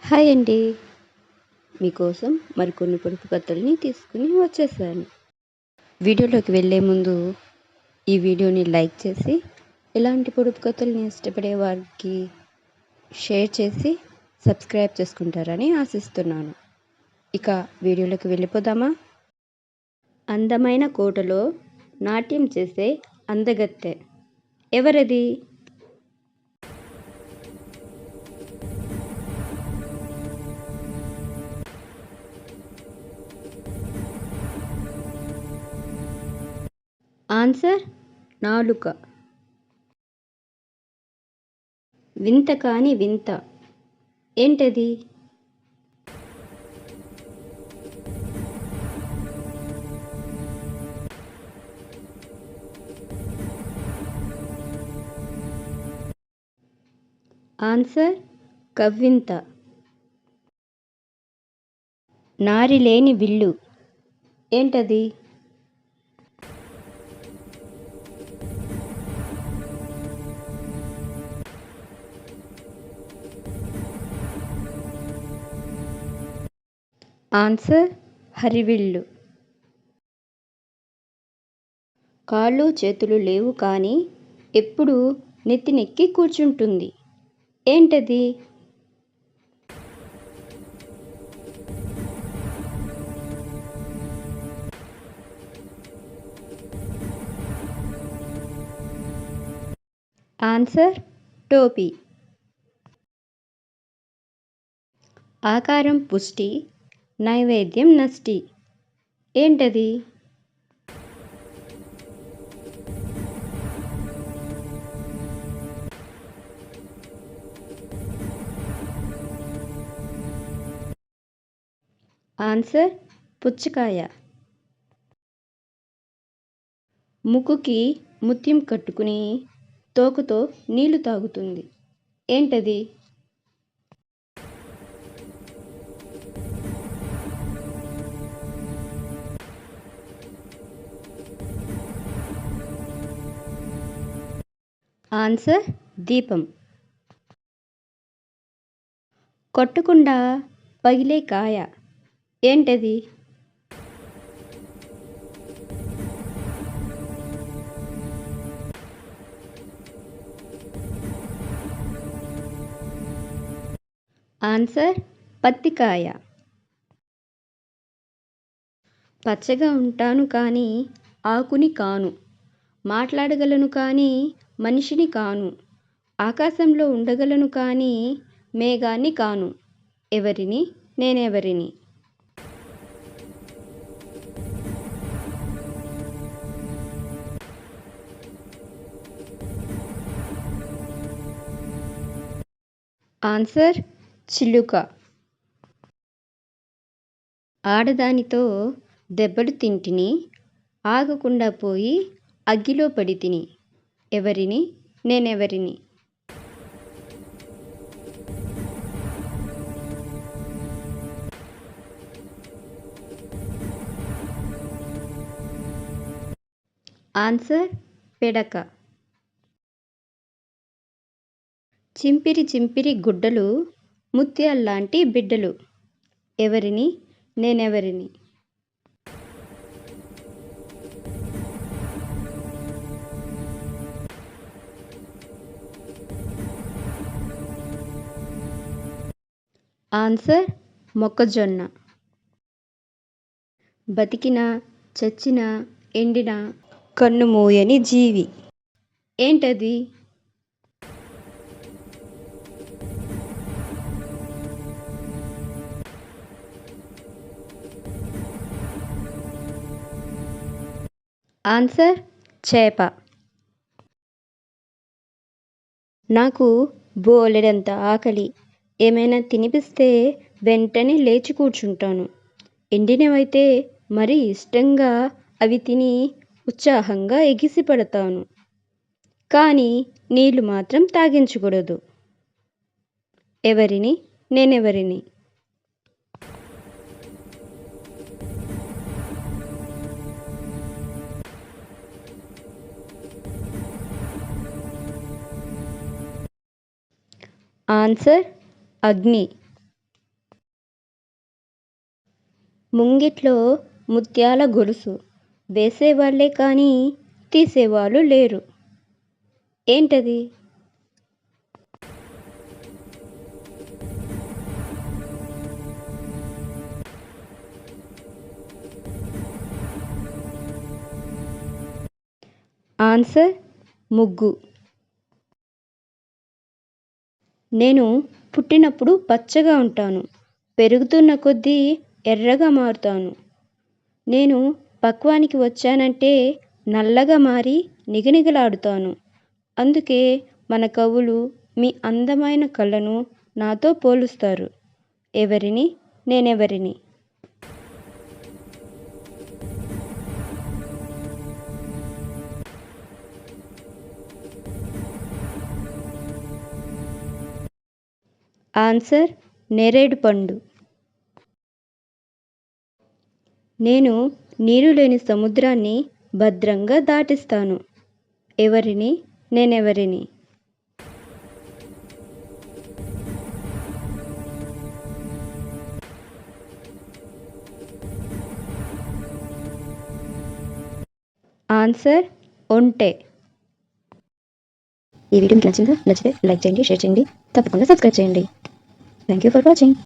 Hi అండి. మీకోసం మరికొన్ని పొడుపు కథల్ని తీసుకుని వచ్చేసాను. వీడియోలోకి వెళ్ళే ముందు ఈ వీడియోని లైక్ చేసి, ఇలాంటి పొడుపు కథల్ని ఇష్టపడే వారికి షేర్ చేసి సబ్స్క్రైబ్ చేసుకుంటారని ఆశిస్తున్నాను. ఇక వీడియోలోకి వెళ్ళిపోదామా? అందమైన కోటలో నాట్యం చేసే అందగత్తె ఎవరది? ఆన్సర్ నాలుక. వింత కాని వింత ఏంటది? ఆన్సర్ కవ్వింత. నారి లేని విల్లు ఏంటది? ఆన్సర్ హరివిల్లు. కాళ్ళు చేతులు లేవు కానీ ఎప్పుడు నెత్తినెక్కి కూర్చుంటుంది ఏంటది? ఆన్సర్ టోపీ. ఆకారం పుష్టి, నైవేద్యం నష్టి ఏంటది? ఆన్సర్ పుచ్చకాయ. ముక్కుకి ముత్యం కట్టుకుని తోకతో నీళ్లు తాగుతుంది ఏంటది? ఆన్సర్ దీపం. కొట్టకుండా పగిలే కాయ ఏంటది? ఆన్సర్ పత్తికాయ. పచ్చగా ఉంటాను కానీ ఆకుని కాను, మాట్లాడగలను కానీ మనిషిని కాను, ఆకాశంలో ఉండగలను కానీ మేఘాన్ని కాను, ఎవరిని? నేనెవరిని? ఆన్సర్ చిలుక. ఆడదానితో దెబ్బలు తింటిని, ఆగకుండా పోయి అగ్గిలో పడి తిని ఎవరిని? నేనెవరిని? ఆన్సర్ పెడక. చింపిరి చింపిరి గుడ్డలు, ముత్యాల్లాంటి బిడ్డలు ఎవరిని? నేనెవరిని? ఆన్సర్ మొక్కజొన్న. బతికినా చచ్చినా ఎండినా కన్ను మూయని జీవి ఏంటది? ఆన్సర్ చేప. నాకు బోలెడంత ఆకలి, ఏమైనా తినిపిస్తే వెంటనే లేచి కూర్చుంటాను, ఎండినవైతే మరీ ఇష్టంగా అవి తిని ఉత్సాహంగా ఎగిసిపడతాను, కానీ నీళ్లు మాత్రం తాగించకూడదు, ఎవరిని? నేనెవరిని? ఆన్సర్ అగ్ని. ముంగిట్లో ముత్యాల గొలుసు వేసేవాళ్లే కానీ తీసేవాళ్ళు లేరు. ఏంటది? ఆన్సర్ ముగ్గు. నేను పుట్టినప్పుడు పచ్చగా ఉంటాను, పెరుగుతున్న కొద్దీ ఎర్రగా మారుతాను. నేను పక్వానికి వచ్చానంటే నల్లగా మారి నిగనిగలాడుతాను. అందుకే మన కవులు మీ అందమైన కళ్ళను నాతో పోలుస్తారు. ఎవరిని? నేనెవరిని? ఆన్సర్ నేరేడు పండు. నేను నీరు లేని సముద్రాన్ని భద్రంగా దాటిస్తాను. ఎవరిని? నేనెవరిని? ఆన్సర్ ఒంటె. ఈ వీడియో మీకు నచ్చితే లైక్ చేయండి, షేర్ చేయండి, తప్పకుండా సబ్స్క్రైబ్ చేయండి. Thank you for watching.